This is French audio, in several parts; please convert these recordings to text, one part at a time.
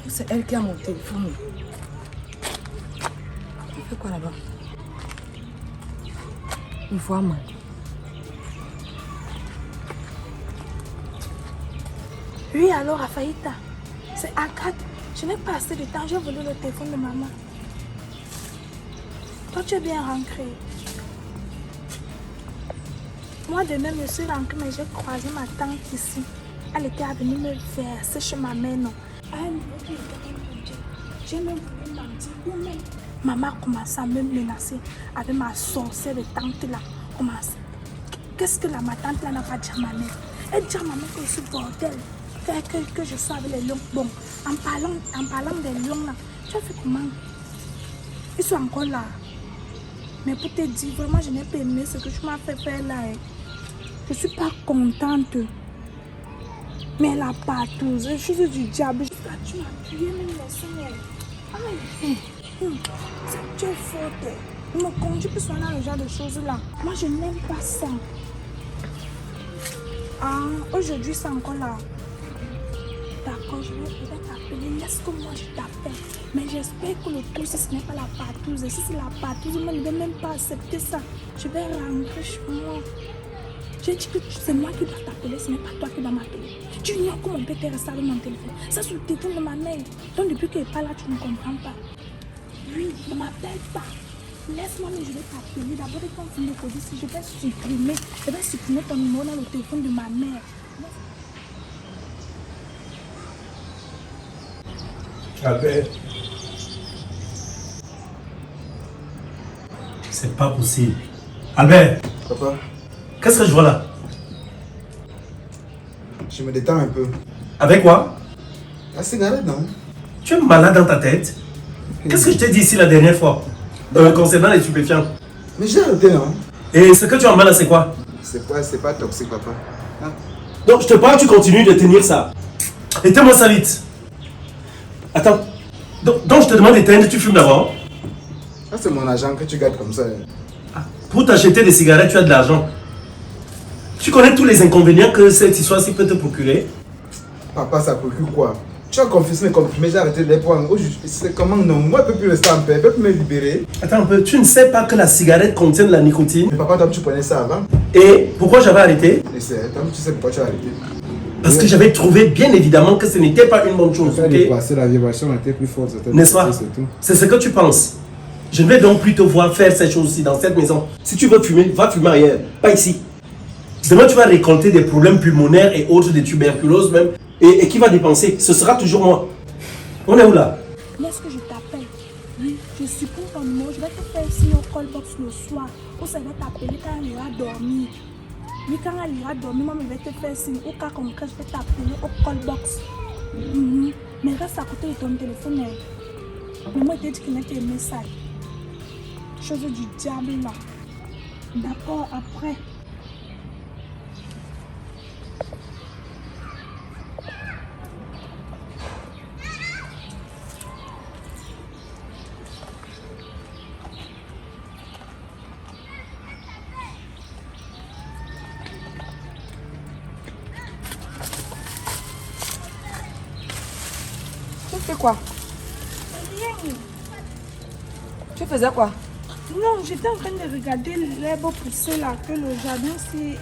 c'est elle qui a mon téléphone. Tu fais quoi là-bas? Une fois, man. Oui, alors, Rafaïta, c'est Agathe. Je n'ai pas assez de temps, j'ai volé le téléphone de maman. Toi, tu es bien rentré. Moi, de même, je suis rentrée, mais j'ai croisé ma tante ici. Elle était venue me verser chez ma mère, non. J'ai même voulu mentir. Ou même, maman a commencé à me menacer avec ma sorcière de tante là. Qu'est-ce que ma tante là n'a pas dit à ma mère? Elle dit à maman que je suis bordel. Que je sois avec les lions. Bon, en parlant des lions là, tu as fait comment? Ils sont encore là. Mais pour te dire, vraiment, je n'ai pas aimé ce que tu m'as fait faire là. Je ne suis pas contente. Mais la partouze, les choses du diable. Tu m'as tué même les signes. Tu es faute. Ne me conduis plus sur le genre de choses là. Moi, je n'aime pas ça. Aujourd'hui, c'est encore là. D'accord, je vais t'appeler. Laisse-moi, je t'appelle. Mais j'espère que le tout, si ce n'est pas la partouze. Si c'est la partouze, moi, je ne vais même pas accepter ça. Je vais rentrer chez moi. J'ai dit que c'est moi qui dois t'appeler, ce n'est pas toi qui dois m'appeler. Tu ignores comment on peut te rester avec mon téléphone. Ça, c'est le téléphone de ma mère. Donc, depuis qu'elle n'est pas là, tu ne comprends pas. Oui, ne m'appelle pas. Laisse-moi, mais je vais t'appeler. D'abord, quand tu me dis, si je vais supprimer ton numéro dans le téléphone de ma mère. Albert. C'est pas possible. Albert. Papa. Qu'est-ce que je vois là? Je me détends un peu. Avec quoi? La cigarette, non? Tu es malade dans ta tête? Qu'est-ce que je t'ai dit ici la dernière fois? Concernant les stupéfiants. Mais j'ai arrêté, non? Et ce que tu en mal là, c'est quoi? C'est pas toxique, papa. Hein? Donc je te parle, tu continues de tenir ça. Éteins-moi ça vite. Attends. Donc je te demande d'éteindre, tu fumes d'abord? Ça, c'est mon argent que tu gardes comme ça. Pour t'acheter des cigarettes, tu as de l'argent. Tu connais tous les inconvénients que cette histoire-ci peut te procurer? Papa, ça procure quoi? Tu as confessé mes comprimés, j'ai arrêté de les prendre. C'est comment non? Moi, je ne peux plus rester en paix, je ne peux plus me libérer. Attends un peu, tu ne sais pas que la cigarette contient de la nicotine? Mais papa, toi, tu prenais ça avant? Et pourquoi j'avais arrêté? Tu sais pourquoi tu as arrêté? Parce que j'avais trouvé bien évidemment que ce n'était pas une bonne chose. Okay? La vibration était plus forte. N'est-ce pas? C'est ce que tu penses. Je ne vais donc plus te voir faire ces choses-ci dans cette maison. Si tu veux fumer, va fumer ailleurs, pas ici. Demain, tu vas récolter des problèmes pulmonaires et autres, des tuberculoses même. Et qui va dépenser? Ce sera toujours moi. On est où là? Laisse que je t'appelle. Oui, je supprime ton numéro. Je vais te faire signer au callbox le soir. Ou ça va t'appeler quand elle ira dormir. Oui, quand elle ira dormir, moi, je vais te faire signe. Au cas concret, je vais t'appeler au callbox. Mais reste à côté de ton téléphone. Mais moi, je t'ai dit qu'il n'y a que des messages. Chose du diable là. D'accord, après. Tu fais quoi? Rien. Tu faisais quoi? Non, j'étais en train de regarder l'herbe pousser là, que le jardin, c'est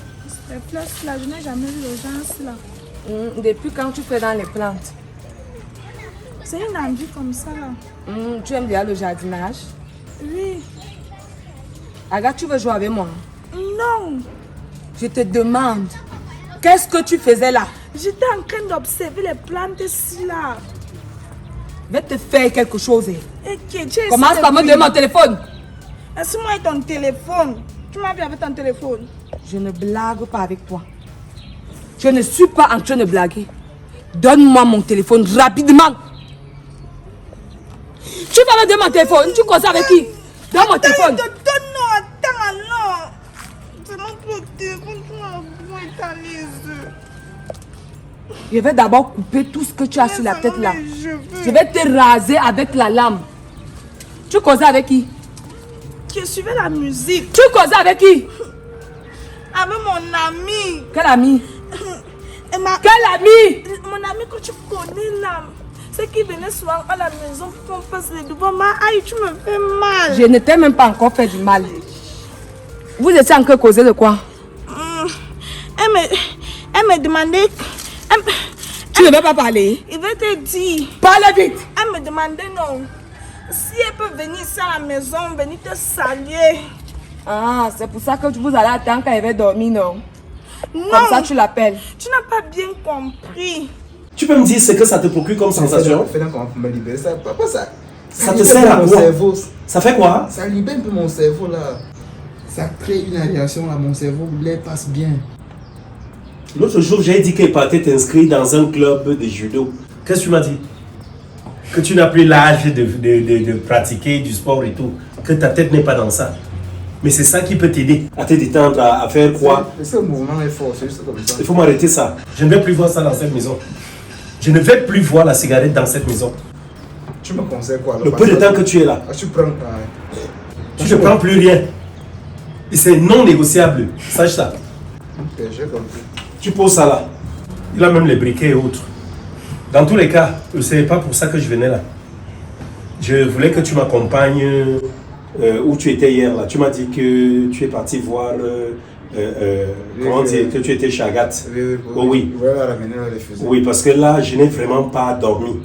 les fleurs là. Je n'ai jamais vu l'urgence là. Depuis quand tu fais dans les plantes? C'est une envie comme ça là. Tu aimes bien le jardinage? Oui. Agathe, tu veux jouer avec moi? Non. Je te demande, qu'est-ce que tu faisais là? J'étais en train d'observer les plantes ici là. Je vais te faire quelque chose. Commence par me donner mon téléphone. Laisse-moi ton téléphone. Tu m'as vu avec ton téléphone. Je ne blague pas avec toi. Je ne suis pas en train de blaguer. Donne-moi mon téléphone rapidement. Tu vas me donner mon téléphone. Tu causes avec qui? Donne mon téléphone. Non, attends, non. C'est mon téléphone. Tu m'as besoin de les yeux. Je vais d'abord couper tout ce que tu as sur la tête là. Je vais te raser avec la lame. Tu causais avec qui? Je suivais la musique. Tu causais avec qui? Avec mon ami. Quel ami? Quel ami? Mon ami que tu connais là, c'est qui venait souvent à la maison pour qu'on fasse les devoirs. Aïe, tu me fais mal. Je ne t'ai même pas encore fait du mal. Vous étiez encore causé de quoi? Elle me demandait... Tu ne veux pas parler? Il veut te dire... Parle vite. Elle me demandait non. Si elle peut venir ici à la maison, venir te saluer. Ah, c'est pour ça que vous allez attendre quand elle va dormir, non? Non. Comme ça, tu l'appelles. Tu n'as pas bien compris. Tu peux me dire ce que ça te procure comme sensation? Fais comment me libérer ça. Papa, ça Ça te libère sert à mon quoi? cerveau. Ça fait quoi? Ça libère un peu mon cerveau là. Ça crée une réaction là, mon cerveau, l'air passe bien. L'autre jour, j'ai dit qu'elle partait t'inscrire dans un club de judo. Qu'est-ce que tu m'as dit? Que tu n'as plus l'âge de pratiquer du sport et tout. Que ta tête n'est pas dans ça. Mais c'est ça qui peut t'aider à te détendre, à faire quoi? Ce mouvement est fort, c'est juste comme ça. Il faut m'arrêter ça. Je ne vais plus voir ça dans cette maison. Je ne vais plus voir la cigarette dans cette maison. Tu me conseilles quoi alors? Le peu de temps que tu es là, Tu prends... tu ne prends plus rien. Et c'est non négociable. Sache ça. Ok, j'ai compris. Tu poses ça là. Il a même les briquets et autres. Dans tous les cas, ce n'est pas pour ça que je venais là. Je voulais que tu m'accompagnes où tu étais hier là. Tu m'as dit que tu es parti voir... comment dire? Que tu étais chez Agathe. Oui. Voilà, ramener les fusils. Oui, parce que là, je n'ai vraiment pas dormi.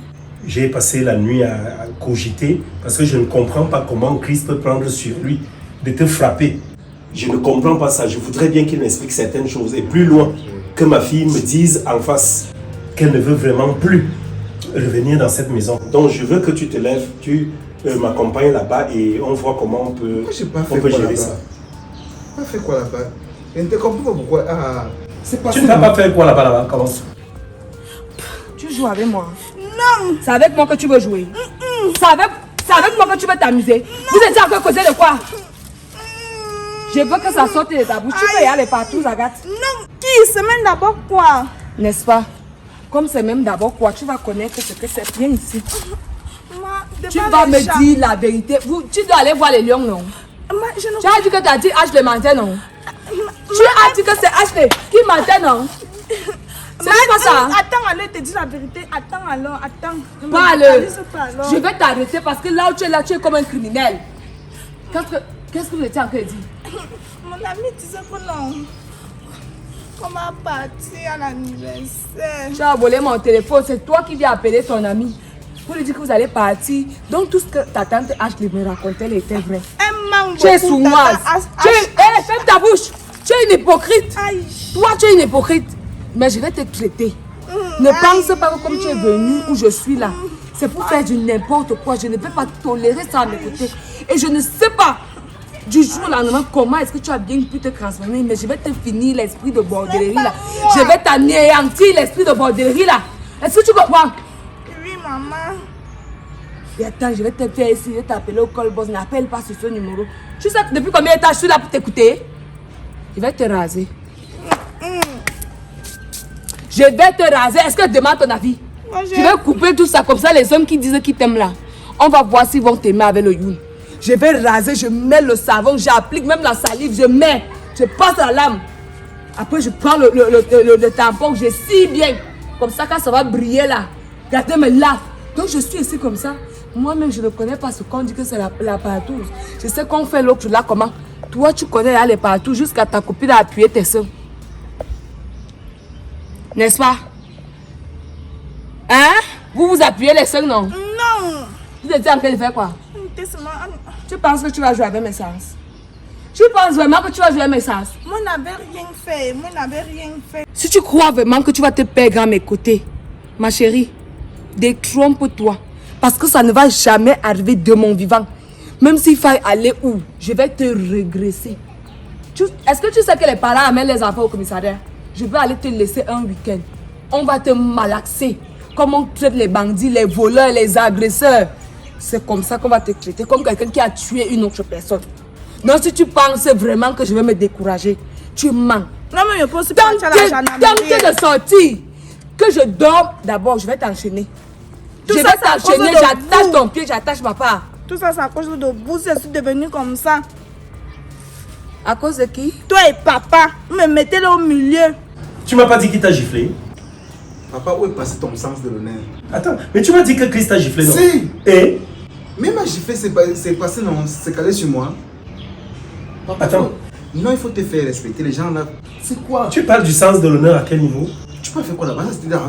J'ai passé la nuit à cogiter parce que je ne comprends pas comment Christ peut prendre sur lui de te frapper. Je ne comprends pas ça. Je voudrais bien qu'il m'explique certaines choses. Et plus loin, que ma fille me dise en face qu'elle ne veut vraiment plus revenir dans cette maison. Donc, je veux que tu te lèves, tu m'accompagnes là-bas et on voit comment on peut, gérer ça. Tu as fait quoi là-bas? Je ne te comprends pas pourquoi. C'est pas Tu ne vas pas faire quoi là-bas, commence. Tu joues avec moi. Non. C'est avec moi que tu veux jouer. C'est avec moi que tu veux t'amuser. Vous étiez encore causé de quoi? Je veux que ça sorte de ta bouche. Tu peux y aller partout, Agathe. Non. Qui se met d'abord quoi? N'est-ce pas? Comme c'est même d'abord quoi, tu vas connaître ce que c'est bien ici. Tu vas me dire la vérité. Tu dois aller voir les lions, non? Tu as dit que tu as dit H le mentait, non? Tu as dit que c'est H qui mentait, non? C'est pas ça. Attends, allez te dire la vérité. Attends alors, attends. Je vais t'arrêter parce que là où tu es là, tu es comme un criminel. Qu'est-ce que vous étiez en train de dire? Mon ami disait que non. On va partir à l'anniversaire. Tu as volé mon téléphone, c'est toi qui viens appeler ton ami. Pour lui dire que vous allez partir. Donc tout ce que ta tante Ashley me racontait était vrai. Tu es sournoise. Ferme ta bouche. Tu es une hypocrite. Aïe. Toi, tu es une hypocrite. Mais je vais te traiter. Ne pense pas que comme tu es venu où je suis là, c'est pour faire du n'importe quoi. Je ne peux pas tolérer ça à mes côtés. Et je ne sais pas du jour au lendemain comment est-ce que tu as bien pu te transformer. Mais je vais te finir l'esprit de bordellerie là. Je vais t'anéantir l'esprit de bordellerie là. Est-ce que tu comprends? Oui, maman. Et attends, je vais te faire ici, je vais t'appeler au call boss. N'appelle pas sur ce numéro. Tu sais depuis combien de temps je suis là pour t'écouter? Je vais te raser. Je vais te raser. Est-ce que tu demandes ton avis? Je vais couper tout ça comme ça. Les hommes qui disent qu'ils t'aiment là, on va voir s'ils vont t'aimer avec le youn. Je vais raser, je mets le savon, j'applique même la salive, je passe la lame. Après, je prends le tampon, je scie bien. Comme ça, quand ça va briller là, regardez mes là. Donc, je suis ici comme ça. Moi-même, je ne connais pas ce qu'on dit que c'est la partouze. Je sais qu'on fait l'autre là, comment. Toi, tu connais là, les partouzes jusqu'à ta copine a appuyé tes seins. N'est-ce pas? Hein? Vous vous appuyez les seins, non? Non. Vous étiez en train de faire quoi? Tu penses que tu vas jouer avec mes sens? Tu penses vraiment que tu vas jouer avec mes sens? Moi, je n'avais rien fait. Moi, je n'avais rien fait. Si tu crois vraiment que tu vas te perdre à mes côtés, ma chérie, détrompe-toi. Parce que ça ne va jamais arriver de mon vivant. Même s'il faille aller où, je vais te régresser. Est-ce que tu sais que les parents amènent les enfants au commissariat? Je vais aller te laisser un week-end. On va te malaxer. Comme on traite les bandits, les voleurs, les agresseurs. C'est comme ça qu'on va te traiter, comme quelqu'un qui a tué une autre personne. Non, si tu penses vraiment que je vais me décourager, tu mens. Non, mais je pense pas que tente de sortir. Que je dors d'abord, je vais t'enchaîner. Je vais t'enchaîner, j'attache ton pied, j'attache ma part. Tout ça, c'est à cause de vous, je suis devenue comme ça. À cause de qui? Toi et papa, vous me mettez là au milieu. Tu m'as pas dit qu'il t'a giflé? Papa, où est passé ton sens de l'honneur? Attends, mais tu m'as dit que Chris t'a giflé, non? Si. Et Même ma giflé, c'est passé, non, c'est calé sur moi. Papa, attends, non, il faut te faire respecter les gens là. C'est quoi? tu parles du sens de l'honneur à quel niveau? Tu peux faire quoi là-bas?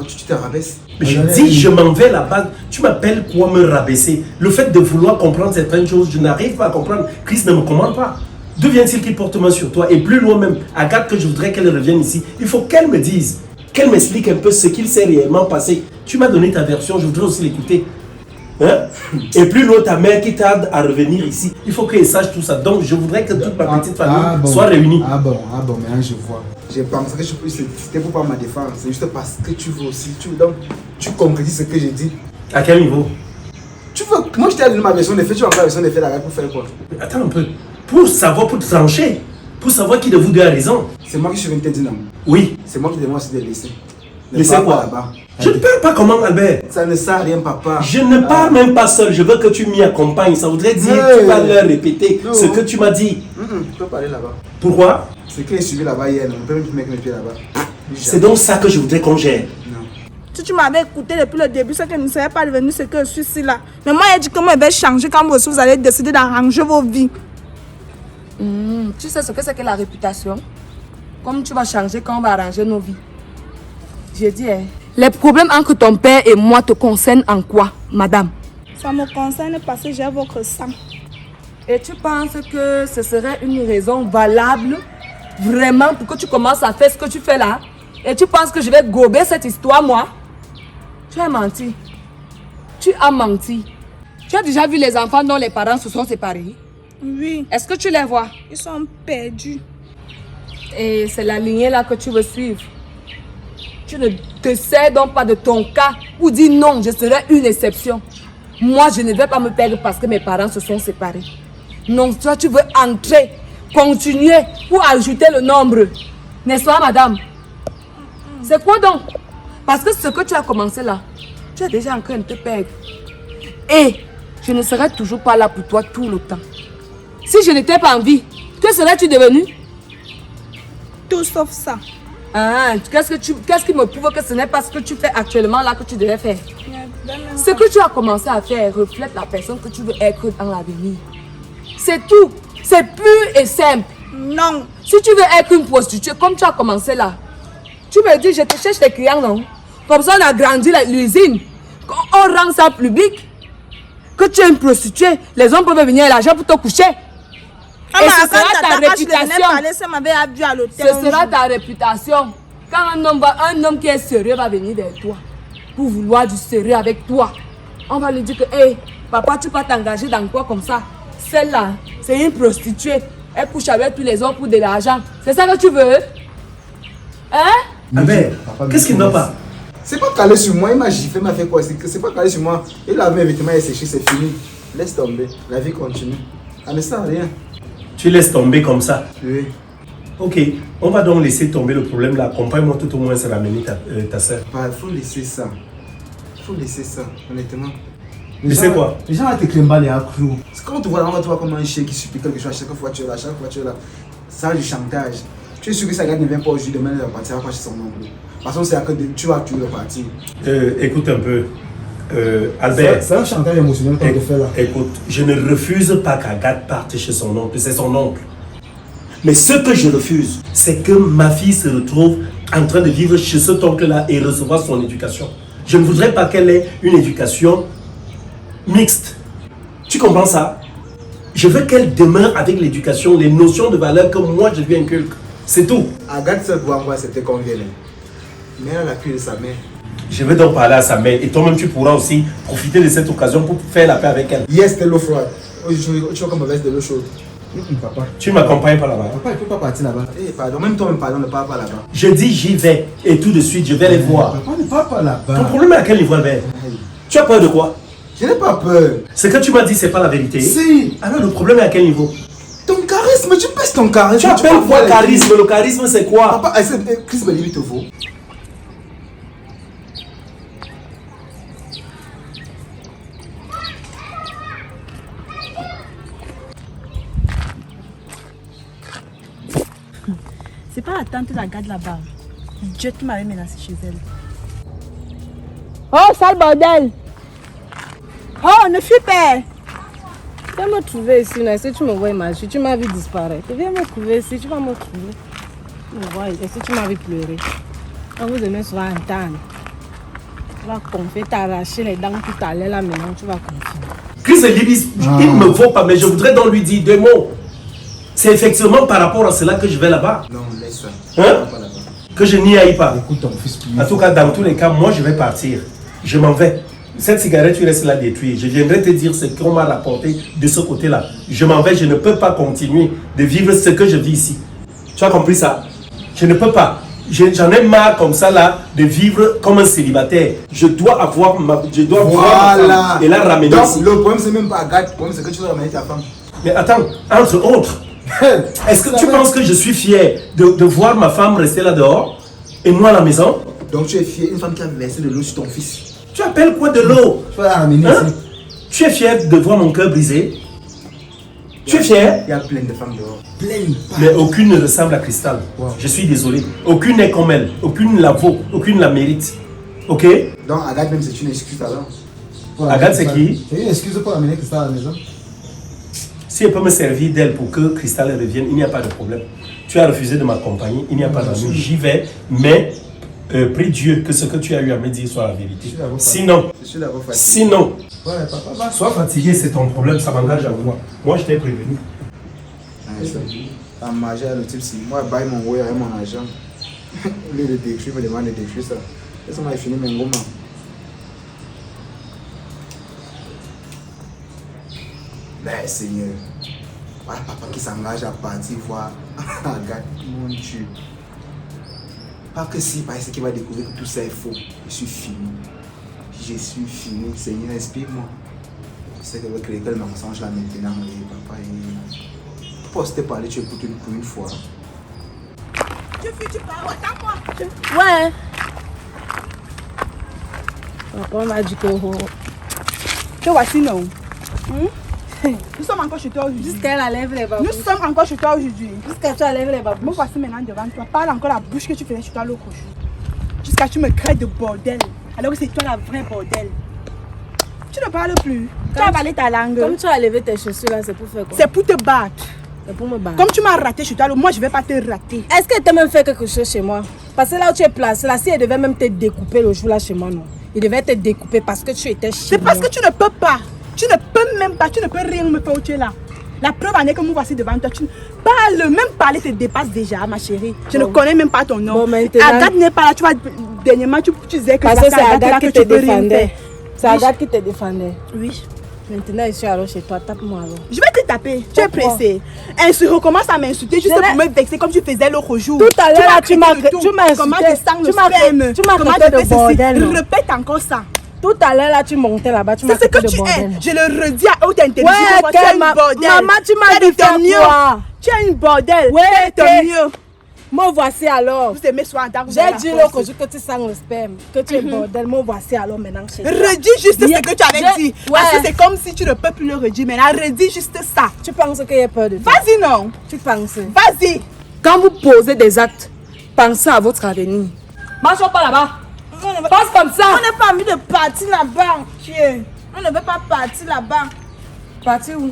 Tu te rabaisses. Mais je dis, je m'en vais là-bas. Tu m'appelles quoi me rabaisser? Le fait de vouloir comprendre certaines choses, je n'arrive pas à comprendre. Chris ne me commande pas. D'où vient-il qu'il porte main sur toi? Et plus loin même, Agathe, que je voudrais qu'elle revienne ici, il faut qu'elle me dise, qu'elle m'explique un peu ce qu'il s'est réellement passé. Tu m'as donné ta version, je voudrais aussi l'écouter. Hein? Et plus loin, ta mère qui tarde à revenir ici, il faut qu'elle sache tout ça. Donc, je voudrais que toute ma petite famille soit réunie. Ah bon, maintenant je vois. J'ai pensé que c'était pour pas ma défense. C'est juste parce que tu veux aussi. Donc, tu concrétises ce que j'ai dit. À quel niveau? Tu veux. Moi, je t'ai donné ma version des faits, tu vas pas la version des faits là pour faire quoi? Attends un peu. Pour savoir, pour trancher, pour savoir qui de vous deux a raison. C'est moi qui suis venu te dire non. Oui. C'est moi qui demande aussi de laisser. Laisser quoi là-bas. Je ne parle pas comment, Albert? Ça ne sert à rien, papa. Je ne parle même pas seul, je veux que tu m'y accompagnes. Ça voudrait dire que tu vas leur répéter ce que tu m'as dit. Tu peux parler là-bas. Pourquoi? C'est qu'il est suivi là-bas hier, on peut même mettre mes pieds là-bas. C'est donc ça que je voudrais qu'on gère. Non. Si tu m'avais écouté depuis le début, c'est que je ne serais pas devenu ce que je suis ici là. Mais moi, j'ai dit que moi, je vais changer quand vous aussi, vous allez décider d'arranger vos vies. Tu sais ce que c'est que la réputation? Comme tu vas changer quand on va arranger nos vies. J'ai dit, les problèmes entre ton père et moi te concernent en quoi, madame? Ça me concerne parce que j'ai votre sang. Et tu penses que ce serait une raison valable, vraiment, pour que tu commences à faire ce que tu fais là? Et tu penses que je vais gober cette histoire, moi? Tu as menti. Tu as menti. Tu as déjà vu les enfants dont les parents se sont séparés? Oui, Est-ce que tu les vois? ils sont perdus. Et c'est la lignée là que tu veux suivre. Tu ne te sers donc pas de ton cas ou dis non, je serai une exception. Moi, je ne vais pas me perdre parce que mes parents se sont séparés. Non, toi, tu veux entrer, continuer ou ajouter le nombre. N'est-ce pas, madame? C'est quoi donc? Parce que ce que tu as commencé là, tu es déjà en train de te perdre. Et je ne serai toujours pas là pour toi tout le temps. Si je n'étais pas en vie, que serais-tu devenu? Tout sauf ça. Ah, qu'est-ce qui me prouve que ce n'est pas ce que tu fais actuellement là que tu devais faire? Ce que tu as commencé à faire reflète la personne que tu veux être dans l'avenir. C'est tout. C'est pur et simple. Non. Si tu veux être une prostituée comme tu as commencé là, tu me dis je te cherche des clients, non? Comme ça on a grandi l'usine. On rend ça public. Que tu es une prostituée, les hommes peuvent venir à l'argent pour te coucher. Et ce sera ta réputation. Ce sera ta réputation. Quand un homme qui est sérieux va venir vers toi pour vouloir du sérieux avec toi, on va lui dire que hey, papa, tu vas t'engager dans quoi comme ça? Celle-là, c'est une prostituée. Elle couche avec tous les hommes pour de l'argent. C'est ça que tu veux? Hein? Albert, qu'est-ce qu'il n'a pas? C'est pas calé sur moi, il m'a giflé, il m'a fait quoi? C'est pas calé sur moi. Il a mes vêtements, il est séché, c'est fini. Laisse tomber, la vie continue. Ça ne sert à rien. Tu laisses tomber comme ça? Oui. Ok, on va donc laisser tomber le problème là. Accompagne-moi tout au moins à ramener ta soeur. Il faut laisser ça. Il faut laisser ça, honnêtement. Mais c'est quoi? Les gens vont te climballer à clou. C'est quand on te voit là, on va te voir comme un chien qui supplie quelque chose à chaque fois tu es là, Ça, du chantage. Tu es sûr que ça ne vient pas aujourd'hui, demain elle va partir, elle va pas chez son oncle. Parce que c'est que tu vas tuer le parti. Écoute un peu. Albert. C'est un chantage émotionnel qu'on te fait là. Écoute, je ne refuse pas qu'Agathe parte chez son oncle, c'est son oncle. Mais ce que je refuse, c'est que ma fille se retrouve en train de vivre chez cet oncle-là et recevoir son éducation. Je ne voudrais pas qu'elle ait une éducation mixte. Tu comprends ça? Je veux qu'elle demeure avec l'éducation, les notions de valeur que moi je lui inculque. C'est tout. Agathe seule doit avoir accepté qu'on vienne. Mais elle a la cul de sa mère. Je vais donc parler à sa mère et toi-même tu pourras aussi profiter de cette occasion pour faire la paix avec elle. Yes, c'était l'eau froide. Tu vois comme mauvaise de l'eau chaude. Papa. Tu m'accompagnes pas là-bas. Papa, il ne peut pas partir là-bas. Eh, pardon, même toi-même, pardon, ne pars pas là-bas. Je dis j'y vais et tout de suite je vais les voir. Papa, ne pars pas là-bas. Ton problème est à quel niveau, Albert? Tu as peur de quoi? Je n'ai pas peur. Ce que tu m'as dit, c'est pas la vérité. Si. Alors le problème est à quel niveau? Ton charisme, tu pèses ton charisme. Tu appelles quoi charisme? Le charisme c'est quoi? Papa, Chris me limite au vaut. C'est pas la tante de la garde là-bas. Dieu qui m'avait menacé chez elle. Oh, sale bordel. Oh, ne fuis pas. Viens me trouver ici, là. Si tu me vois marcher, tu m'as vu disparaître. Viens me trouver ici, tu vas me trouver. Tu me vois, et si tu m'as vu pleurer. Quand vous aimez souvent entendre. Tu vas confier, t'arracher les dents tout à l'heure, là, maintenant, tu vas confier. Chris et Libis, il ne me faut pas, mais je voudrais donc lui dire 2 mots. C'est effectivement par rapport à cela que je vais là-bas. Non, laisse ça. Hein? Pas là-bas. Que je n'y aille pas. Écoute ton fils, please. En tout cas, dans tous les cas, moi, je vais partir. Je m'en vais. Cette cigarette, tu restes là détruite. Je viendrai te dire ce qu'on m'a rapporté de ce côté-là. Je m'en vais, je ne peux pas continuer de vivre ce que je vis ici. Tu as compris ça? Je ne peux pas. J'en ai marre comme ça là de vivre comme un célibataire. Je dois avoir voir ma femme et la ramener Donc, ici. le problème, c'est même pas Agathe. Le problème, c'est que tu dois ramener ta femme. Mais attends, entre autres, est-ce que tu penses que je suis fier de voir ma femme rester là dehors et moi à la maison? Donc, tu es fier, une femme qui a versé de l'eau sur ton fils. Tu appelles quoi de l'eau? Tu vas la ramener Hein? ici. Tu es fier de voir mon cœur brisé? Tu es fier? Il y a plein de femmes dehors. Plein. Mais aucune ne ressemble à Cristal. Wow. Je suis désolé. Aucune n'est comme elle. Aucune la vaut. Aucune la mérite. Ok? Donc, Agathe, même, c'est une excuse alors. Agathe, c'est qui? C'est une excuse pour amener Cristal à la maison. Si elle peut me servir d'elle pour que Cristal revienne, il n'y a pas de problème. Tu as refusé de m'accompagner, il n'y a pas d'ennui. J'y vais, mais prie Dieu que ce que tu as eu à me dire soit la vérité. Sinon, Je suis d'abord fatigué. sinon, Ouais, papa. sois fatigué, c'est ton problème, ça m'engage à moi. Moi, je t'ai prévenu. En majeur, le type, si moi, je baille mon ouais avec mon argent. Au lieu de détruire, me demande de détruire ça. Et ça m'a fini, mais gros, mais Seigneur, voilà papa qui s'engage à partir voir Agathe, mon Dieu. Pas que si, parce qu'il va découvrir que tout ça est faux. Je suis fini. Je suis fini. Seigneur, inspire-moi. Je sais qu'avec l'école mensonge là maintenant, et papa, poste parler, tu écoutes pour une fois. Tu fuis, tu pars, attends-moi. Ouais. Papa m'a dit que... Te voici, non? Nous sommes encore chez toi aujourd'hui. Jusqu'à elle lève les babous. Nous sommes encore chez toi aujourd'hui. Jusqu'à tu enlèves les Me babous. voici maintenant devant toi. Parle encore la bouche que tu faisais chez toi l'autre jour. Jusqu'à ce que tu me crées de bordel. Alors que c'est toi la vraie bordel. Tu ne parles plus. Tu as avalé ta langue. Comme tu as levé tes chaussures là, c'est pour faire quoi? C'est pour te battre. C'est pour me battre. Comme tu m'as raté chez toi, moi je ne vais pas te rater. Est-ce qu'elle t'a même fait quelque chose chez moi? Parce que là où tu es placé, là, si elle devait même te découper le jour là chez moi, non. Il devait te découper parce que tu étais chez C'est moi. parce que tu ne peux pas. Tu ne peux même pas. Tu ne peux rien me faire où tu es là. La preuve en est que me voici devant toi. Tu parles, même parler te dépasse déjà, ma chérie. Je ne connais même pas ton nom. Bon, maintenant... Agathe n'est pas là. Tu vas dernièrement, tu disais que Parce que c'est Agathe là qui que te tu peux rien défendait. faire. C'est Agathe qui te défendait. Oui. Maintenant, je suis alors chez toi. Tape-moi alors. Je vais te taper. Tu es Pourquoi? pressé. Recommence à m'insulter juste Je pour me vexer comme tu faisais l'autre jour. Tout à l'heure, là, tu m'as insulté. insulté. Comment je sens le Tu m'as sperme. tu m'as Comment traité je de fais ceci. bordel, non? Répète encore ça. Tout à l'heure, là, tu montais là-bas. Tu m'as C'est ce traité que de tu bordel. es. Je le redis à haute intelligence. Ouais, tu es quelle une ma- bordel. maman, tu m'as Tu es dit faire de mieux. quoi? Tu es une bordel. Ouais, tu es que- de mieux. Me voici alors. Vous aimez soit dans J'ai dit l'autre jour que tu sens le sperme, que tu es bordel. Me voici alors maintenant chez toi. Redis juste ce que tu avais dit. Parce que Ouais. c'est comme si tu ne peux plus le redire. Maintenant, redis juste ça. Tu penses qu'il y a peur de toi? Vas-y, non. Tu penses? Vas-y. Quand vous posez des actes, pensez à votre avenir. Marchons pas là-bas. Passe comme ça. On n'a pas envie de partir là-bas. Tiens. On ne veut pas partir là-bas. Partir où?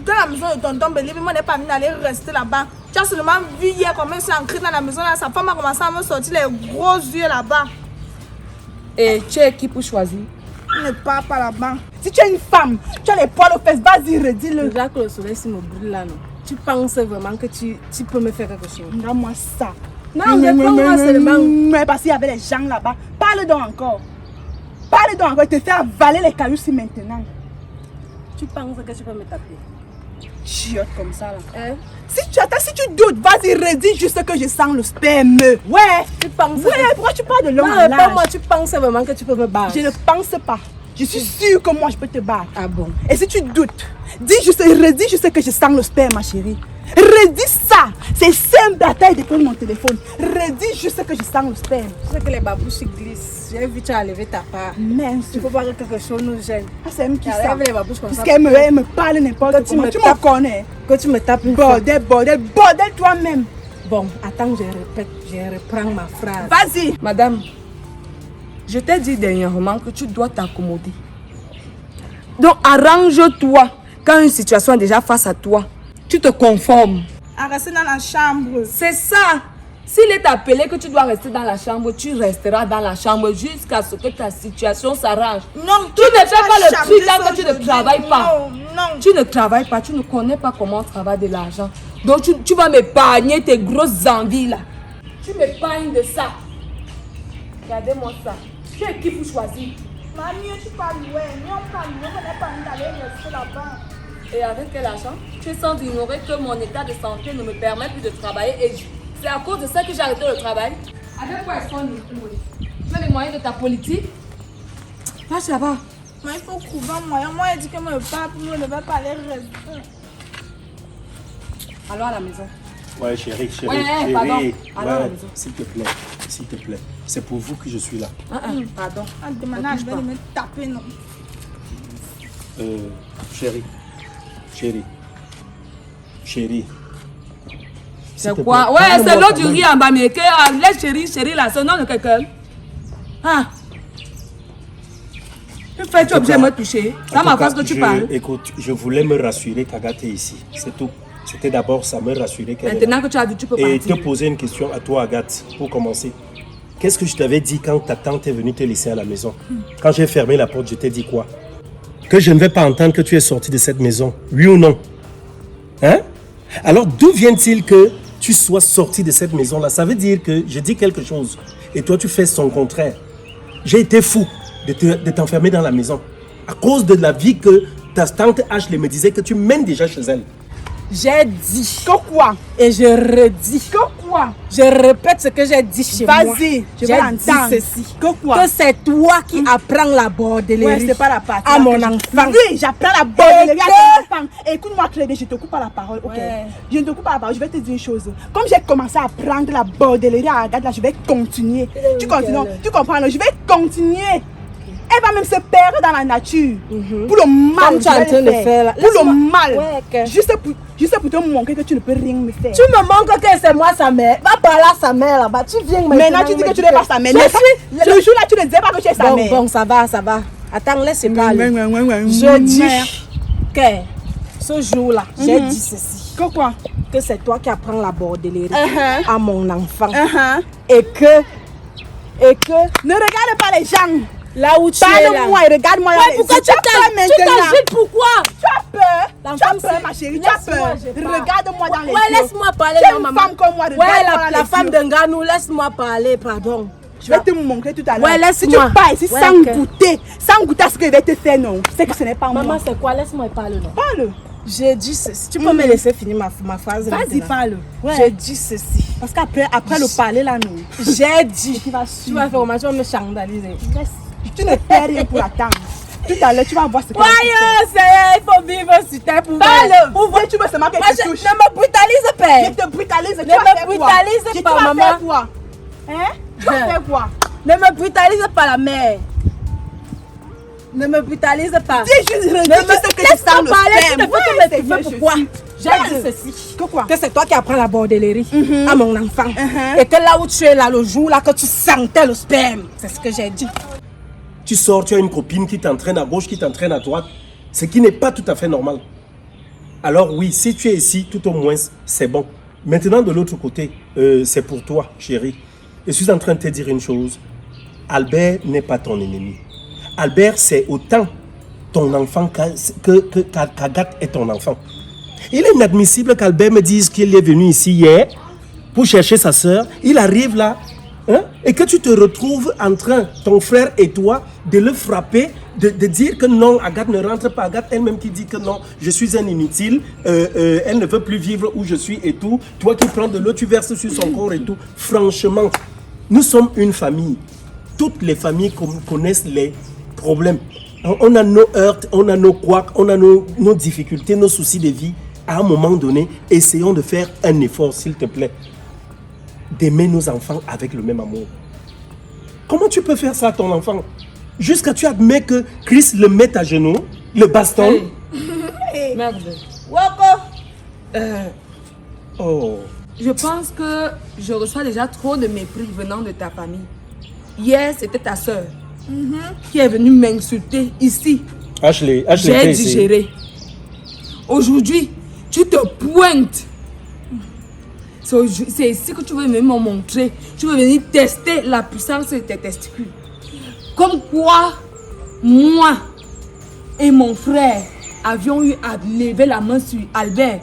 Dans la maison de tonton Béli, moi, on n'est pas envie d'aller rester là-bas. Tu as seulement vu hier comment il s'est ancré dans la maison. Là. Sa femme a commencé à me sortir les gros yeux là-bas. Et tu es qui pour choisir? On ne part pas là-bas. Si tu es une femme, tu as les poils aux fesses, vas-y, redis-le. Déjà que le soleil s'il me brûle là, non. Tu penses vraiment que tu peux me faire quelque chose? Donne-moi ça. Non, réponds-moi seulement. Mais parce qu'il y avait les gens là-bas. Parle donc encore. Parle donc encore. Je te fais avaler les cailloux ici maintenant. Tu penses que tu peux me taper? Chiotte comme ça là. Hein? Si tu doutes, vas-y, redis juste que je sens le sperme. Ouais. Tu penses Ouais, pourquoi tu parles de l'homme Non, en réponds-moi, âge? tu penses vraiment que tu peux me battre? Je ne pense pas. Je suis sûre que moi je peux te battre. Ah bon? Et si tu doutes, redis juste que je sens le sperme, ma chérie. Redis ça. C'est simple, bataille de prendre mon téléphone. Redis juste que je sens le sperme. Tu sais que les babouches glissent. J'ai vu tu as levé ta part. Mince. Il faut pas que quelque chose nous gêne. Ah, c'est elle qui Elle ça. lève les babouches comme ça. Puisqu'elle me parle n'importe Quand tu comment. me Tu me tapes. connais. Que tu me tapes une fois. Bordel, bordel, bordel toi-même. Bon, attends, je répète, je reprends ma phrase. Vas-y. Madame, Je t'ai dit dernièrement que tu dois t'accommoder. Donc arrange-toi. Quand une situation est déjà face à toi, tu te conformes. À rester dans la chambre. C'est ça. S'il est appelé que tu dois rester dans la chambre, tu resteras dans la chambre jusqu'à ce que ta situation s'arrange. Non, Tu ne fais pas le truc quand que tu ne travailles pas. Non, non. Tu ne travailles pas, tu ne connais pas comment on travaille de l'argent. Donc tu vas m'épargner tes grosses envies là. Tu m'épargnes de ça. Regardez-moi ça. Tu es qui pour choisir? Mamie, tu parles loin. Non, pas loin. On n'est pas d'aller rester là-bas. Et avec quel argent? Tu es sans ignorer que mon état de santé ne me permet plus de travailler et c'est à cause de ça que j'ai arrêté le travail. Avec quoi est-ce qu'on est? Tu as les moyens de ta politique? Passe là-bas. Mais il faut trouver un moyen. Moi, il dit que mon papa ne va pas aller rester. Allons à la maison. Ouais, chérie. Ouais, pardon. Allons à la maison. S'il te plaît. C'est pour vous que je suis là. Pardon. En demandant, je vais me taper, non. Chérie. C'est quoi? Ouais, c'est l'eau du riz en bas, mais que laisse chérie là, c'est le nom de quelqu'un. Ah. Tu fais, tu es obligé de me toucher. C'est ma face que tu parles. Écoute, je voulais me rassurer qu'Agathe est ici. C'est tout. C'était d'abord ça, me rassurer qu'elle est là. Maintenant que tu as vu, tu peux Et partir. te poser une question à toi, Agathe, pour commencer. Qu'est-ce que je t'avais dit quand ta tante est venue te laisser à la maison? Quand j'ai fermé la porte, je t'ai dit quoi? Que je ne vais pas entendre que tu es sorti de cette maison, oui ou non? Hein? Alors d'où vient-il que tu sois sorti de cette maison-là? Ça veut dire que je dis quelque chose et toi tu fais son contraire. J'ai été fou de t'enfermer dans la maison à cause de la vie que ta tante Ashley me disait que tu mènes déjà chez elle. J'ai dit. Que quoi? Et je redis. Que quoi? Je répète ce que j'ai dit chez moi. Vas-y, je vais J'ai l'entendre. dit ceci. Que quoi? Que c'est toi qui apprends la bordellerie. Ouais, c'est pas la partie. à là mon que je- enfant. Oui, j'apprends la bordellerie Et à ton enfant. Écoute-moi, Clédé, je te coupe pas la parole, ok? Ouais. Je ne te coupe pas la parole, je vais te dire une chose. Comme j'ai commencé à apprendre la bordellerie à Agathe, là, je vais continuer. Tu continues, tu comprends? Non, je vais continuer. Elle va même se perdre dans la nature. Pour le mal, Comme tu es en je vais train le de faire. faire là. Pour le Laisse-moi- mal. Ouais, ok. Juste pour te montrer que tu ne peux rien me faire. Tu me montres que c'est moi sa mère. Va parler à sa mère là-bas. Tu viens Maintenant, tu dis que tu n'es pas sa mère. Je n'est-ce pas? suis- Le jour là, tu ne disais pas que tu es sa Bon, mère. bon, ça va. Attends, laisse parler. Je Je dis que ce jour-là, j'ai dit ceci. Que quoi? Que c'est toi qui apprends la bordellerie Uh-huh. à mon enfant. Uh-huh. Et que Ne regarde pas les gens. là où tu es là. Parle-moi et regarde-moi. Ouais, pourquoi tu t'agites? Pourquoi? Tu as peur? Tu as L'enfant, peur, c'est- ma chérie, tu as Laisse-moi, peur. je parle. Regarde-moi dans les Ouais, yeux. laisse-moi parler, Tu es non, une maman. femme comme moi, Ouais, regarde-moi dans la les femme yeux. d'un gars, nous, laisse-moi parler, pardon. Je vais te montrer tout à l'heure. Ouais, Si laisse-moi. tu pars ici Ouais, sans ok. goûter à ce que je vais te faire, non. C'est que ce n'est pas Maman, moi. c'est quoi? Laisse-moi parler, non. Parle. J'ai dit ceci. Tu peux me laisser finir ma phrase? Vas-y, maintenant? parle. Ouais. J'ai dit ceci. Parce qu'après le parler là, non. J'ai dit. Tu vas Tu vas faire comment? Tu vas me scandaliser. Tu ne perds rien pour attendre. Tout à l'heure, tu vas voir ce que Voyons, il faut vivre sur terre pour Parle. Ouvre, tu veux seulement que Moi, je te touche. ne me brutalise pas. Je te brutalise. Tu Ne vas me faire quoi? brutalise Tu pas, vas maman. faire quoi? Hein? Tu vas faire quoi? Ne me brutalise pas, la mère. Ne me brutalise pas. Dis juste ce que tu Laisse-moi sens le parler, tu sperme. ne veux Ouais, que me c'est tuer. vrai, Pourquoi? je J'ai suis. dit ceci. Que quoi? Que c'est toi qui apprends la bordellerie à mon enfant. Mhm. Et que là où tu es là, le jour là que tu sentais le sperme. C'est ce que j'ai dit. Tu sors, tu as une copine qui t'entraîne à gauche, qui t'entraîne à droite, ce qui n'est pas tout à fait normal. Alors oui, si tu es ici, tout au moins, c'est bon. Maintenant, de l'autre côté, c'est pour toi, chérie. Je suis en train de te dire une chose. Albert n'est pas ton ennemi. Albert, c'est autant ton enfant qu'Agathe est ton enfant. Il est inadmissible qu'Albert me dise qu'il est venu ici hier pour chercher sa sœur. Il arrive là, hein, et que tu te retrouves en train, ton frère et toi, de le frapper, de dire que non, Agathe ne rentre pas. Agathe elle-même qui dit que non, je suis un inutile, elle ne veut plus vivre où je suis et tout. Toi qui prends de l'eau, tu verses sur son corps et tout. Franchement, nous sommes une famille. Toutes les familles connaissent les problèmes. On a nos heurts, on a nos couacs, on a nos difficultés, nos soucis de vie. À un moment donné, essayons de faire un effort, s'il te plaît. D'aimer nos enfants avec le même amour. Comment tu peux faire ça à ton enfant? Jusqu'à tu admets que Chris le mette à genoux, le bastonne. Merde. Oh. Je pense que je reçois déjà trop de mépris venant de ta famille. Hier, c'était ta soeur. qui est venu m'insulter ici. Ashley, J'ai digéré. Aujourd'hui, tu te pointes. C'est ici que tu veux venir me montrer. Tu veux venir tester la puissance de tes testicules. Comme quoi, moi et mon frère avions eu à lever la main sur Albert.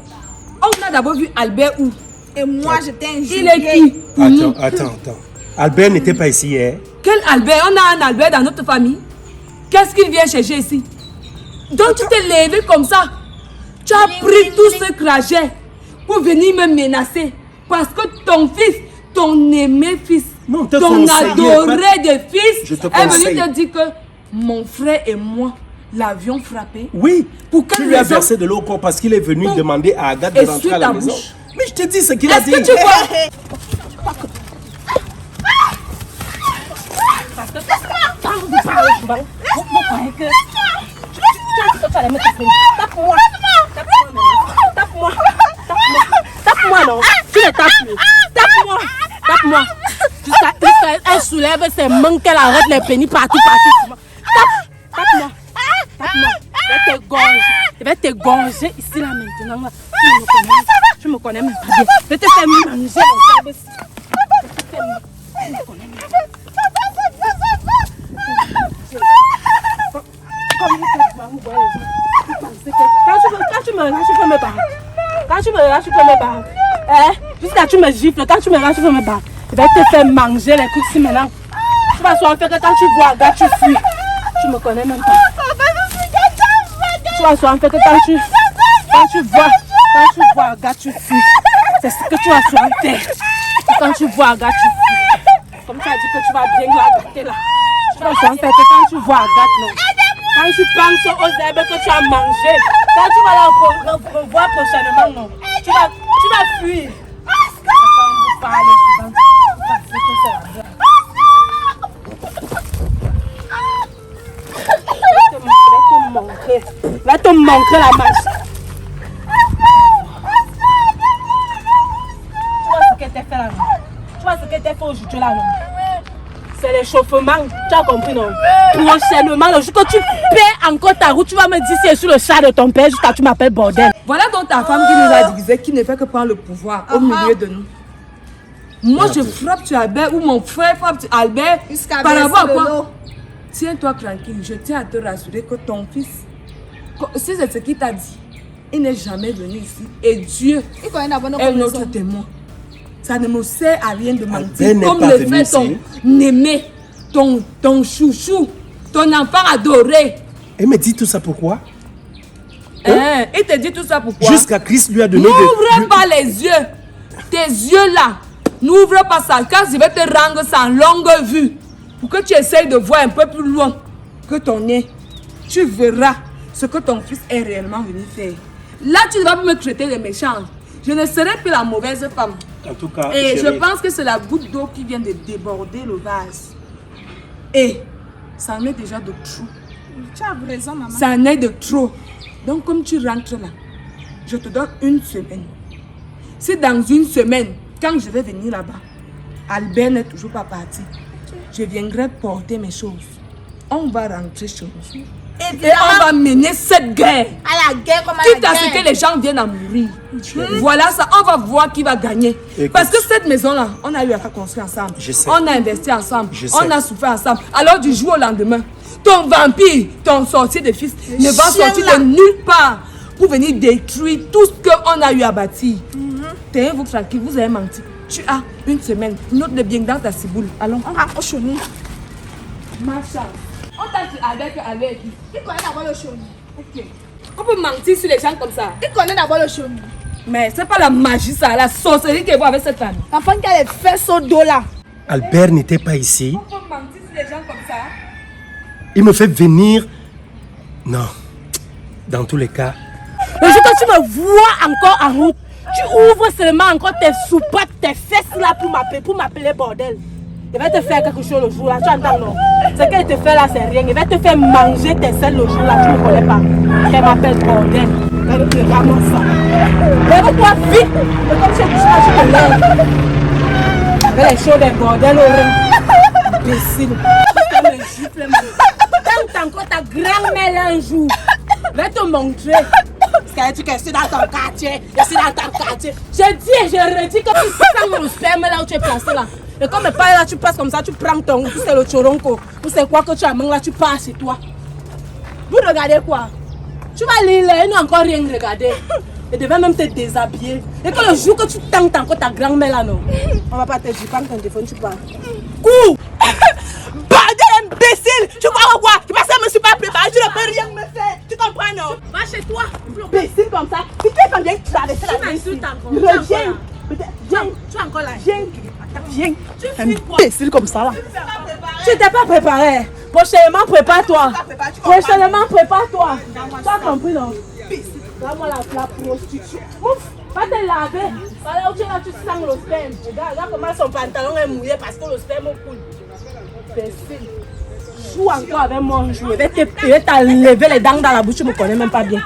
On a d'abord vu Albert où? Et moi, j'étais injuriée. Il est qui? Attends. Albert n'était pas ici hier. Quel Albert? On a un Albert dans notre famille. Qu'est-ce qu'il vient chercher ici? Donc tu t'es levé comme ça. Tu as pris tout ce trajet pour venir me menacer. Parce que ton fils, ton aimé fils, Non, te ton conseille, adoré pas- de fils, Je te est venu conseille. te dire que mon frère et moi l'avions frappé. Oui. Pour quelle Tu lui as raison? versé de l'eau au corps parce qu'il est venu Pour- demander à Agathe de Essuie rentrer à la ta maison. bouche. Mais je te dis ce qu'il a Est-ce dit. que tu vois? Tape-moi non. Tu le tapes plus. Tape-moi. Jusqu'à elle soulève ses mains, qu'elle arrête les pénis partout. Tape-moi. Je vais t'égorger ici là maintenant. Là. Tu me connais même pas bien. Je vais te faire manger mon cerveau ici. Tu me connais même pas. Quand tu me relâches, tu peux me battre. Quand tu me relâches, tu peux me battre. Jusqu'à tu me gifles, quand tu me relâches, tu peux me battre. Je vais te faire manger les coups ici maintenant. Tu vas souvent faire que quand tu vois Agathe, tu fuis. Tu me connais même pas. Tu vas souvent faire que quand tu vois Agathe, tu fuis. C'est ce que tu vas souvent faire. Quand tu vois Agathe, tu fuis. Comme tu as dit que tu vas bien la gâter là. Tu vas souvent faire que quand tu vois Agathe, non. Quand tu penses aux herbes que tu as mangées, quand tu vas la revoir prochainement, non. Tu vas fuir. Quand vous parlez souvent, vous pensez que c'est la blague. Je vais te montrer la magie. Tu vois ce que t'as fait là, non? Tu vois ce que t'as fait aujourd'hui là, non? C'est l'échauffement, tu as compris non? Prochainement, le jour que tu perds encore ta route, tu vas me dire si c'est sur le chat de ton père jusqu'à tu m'appelles bordel. Voilà donc ta femme qui nous a divisé, qui ne fait que prendre le pouvoir au milieu de nous. Moi, je frappe sur Albert ou mon frère frappe sur Albert. Jusqu'à Par rapport à verser de l'eau. quoi? Tiens-toi tranquille, je tiens à te rassurer que ton fils, si c'est ce qu'il t'a dit, il n'est jamais venu ici. Et Dieu Il connaît d'abord nos est notre connaissances. témoin. Ça ne me sert à rien de mentir. Albert n'est Comme pas le venu fait ici. ton aimé, ton chouchou, ton enfant adoré. Elle me dit tout ça pourquoi? Hein? Il te dit tout ça pourquoi? Jusqu'à Christ lui a donné N'ouvre pas les yeux. Tes yeux là. N'ouvre pas ça. Car je vais te rendre ça en longue vue. Pour que tu essayes de voir un peu plus loin que ton nez. Tu verras ce que ton fils est réellement venu faire. Là, tu ne vas plus me traiter de méchante. Je ne serai plus la mauvaise femme. En tout cas, Et je chérie, pense que c'est la goutte d'eau qui vient de déborder le vase. Et ça en est déjà de trop. Tu as raison, maman. Ça en est de trop. Donc, comme tu rentres là, je te donne une semaine. Si dans une semaine, quand je vais venir là-bas, Albert n'est toujours pas parti, je viendrai porter mes choses. On va rentrer chez nous. Et on va mener cette guerre. À la guerre comme à Quitte la à ce que guerre. les gens viennent à mourir. Voilà ça, on va voir qui va gagner. Écoute. Parce que cette maison-là, on a eu à la construire ensemble. Je sais. On a investi ensemble. Je sais. On a souffert ensemble. Alors du jour au lendemain, ton vampire, ton sorcier de fils, ne va chien sortir là. de nulle part pour venir détruire tout ce qu'on a eu à bâtir. Tenez-vous tranquille, vous avez menti. Tu as une semaine, note de bien dans ta ciboule. Allons. On rapproche au nez. Ma chance. On t'a dit avec qui? Il connaît d'abord le chômage. Ok. On peut mentir sur les gens comme ça. Il connaît d'abord le chômage. Mais c'est pas la magie ça, la sorcellerie qu'elle voit avec cette femme. L'enfant qui a les fesses au dos là. Albert n'était pas ici. On peut mentir sur les gens comme ça. Il me fait venir. Non. Dans tous les cas, Le jour que tu me vois encore en route, tu ouvres seulement encore tes soupapes, tes fesses là pour m'appeler bordel. Il va te faire quelque chose le jour là, tu entends non? Ce qu'elle te fait là, c'est rien. Il va te faire manger tes selles le jour là, tu ne connais pas. Elle m'appelle bordel. Elle te ramasse ça. Lève-toi vite. Et comme c'est du ça, tu te lèves. Avec les choses des bordels au rein. Imbécile. Tu me gifles flemme. Tente encore ta grand-mère un jour. Je vais te montrer. Parce que je suis dans ton quartier. Je suis dans ton quartier. Je dis et je redis que tu sens le sperme là où tu es placé là. Et comme le pas là, tu passes comme ça, tu prends ton. Tout c'est le choronco. Tout c'est quoi que tu as main là, tu passes chez toi. Vous regardez quoi? Tu vas lire là, il n'y a encore rien regardé. Et devait même te déshabiller. Et que le jour que tu tentes encore ta grand-mère là, non. On va pas te dire, prends ton téléphone, tu parles. Coups! Bordel imbécile! Tu crois quoi? Tu penses que je me suis pas préparé, tu ne peux rien me faire. Tu comprends, non? Va chez toi. Imbécile comme ça. Si tu es bien traverser la rue, reviens. Viens. Tu es encore là. Viens. Tu fais quoi? Imbécile comme ça là. Tu t'es pas préparé. Prochainement, prépare-toi. Prochainement, prépare-toi. Tu as compris, non? Là-moi, la prostitution. Ouf! Va te laver. Voilà où tu es là, tu sens le sperme. Regarde comment son pantalon est mouillé parce que le sperme coule. Imbécile. Joue encore avec moi un jour. Je vais t'enlever les dents dans la bouche, tu me connais même pas bien.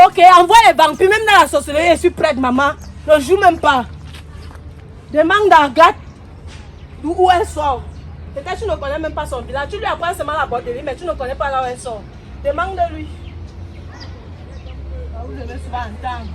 Ok, envoie les vampires, même dans la sorcellerie, je suis prête, maman. Ne joue même pas. Demande à Agathe où elle sort. Peut-être que tu ne connais même pas son village. Tu lui apprends seulement la borderie, mais tu ne connais pas là où elle sort. Demande de lui. Là où je vais souvent entendre.